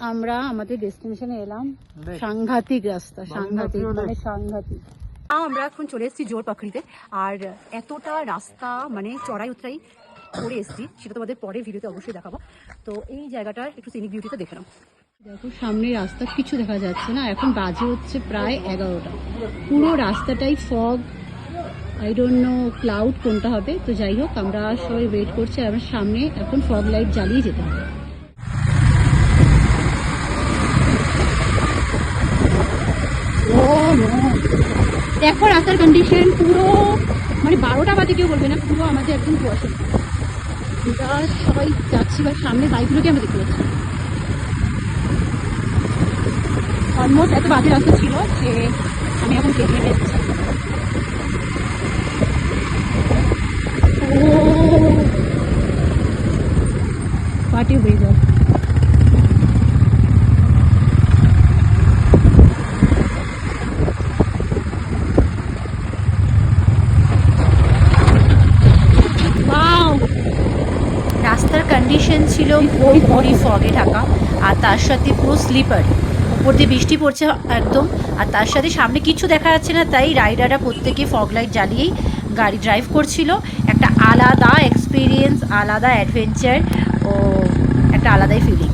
আমরা আমাদের ডেস্টিনেশনে এলাম। সাংঘাতিক রাস্তা, সাংঘাতিক মানে সাংঘাতিক। আমরা এখন চলে এসেছি জোর পাখড়িতে। আর এতটা রাস্তা মানে চড়াই উতরাই করে এসেছি, সেটা তোমাদের পরে ভিডিওতে অবশ্যই দেখাবো। তো এই জায়গাটার একটু সিনিক বিউটিটা দেখে নাও। দেখো সামনে রাস্তা কিছু দেখা যাচ্ছে না, এখন বাজে হচ্ছে প্রায় 11টা। পুরো রাস্তাটাই fog, I don't know cloud কোনটা হবে। তো যাই হোক, আমরা সবাই ওয়েট করছি। আমার সামনে এখন ফগ লাইট জ্বালিয়ে যেতে হবে। দেখো রাস্তার কন্ডিশন পুরো মানে 12টা বাজে কেউ বলবে না, পুরো আমাদের একদম কুয়াশা। আমরা সবাই যাচ্ছি বা সামনে বাইকগুলোকে আমরা দেখতে পাচ্ছি। অলমোস্ট এত বাজে রাস্তা ছিল যে আমি এখন বেরিয়ে যাচ্ছি। পার্টি হয়ে যাবে। রাস্তার কন্ডিশন ছিল পুরোপুরি ফগে ঢাকা, আর তার সাথে পুরো স্লিপার, উপর দিয়ে বৃষ্টি পড়ছে একদম। আর তার সাথে সামনে কিছু দেখা যাচ্ছে না, তাই রাইডাররা প্রত্যেকে ফগ লাইট জ্বালিয়েই গাড়ি ড্রাইভ করছিল। একটা আলাদা এক্সপিরিয়েন্স, আলাদা অ্যাডভেঞ্চার ও একটা আলাদাই ফিলিং।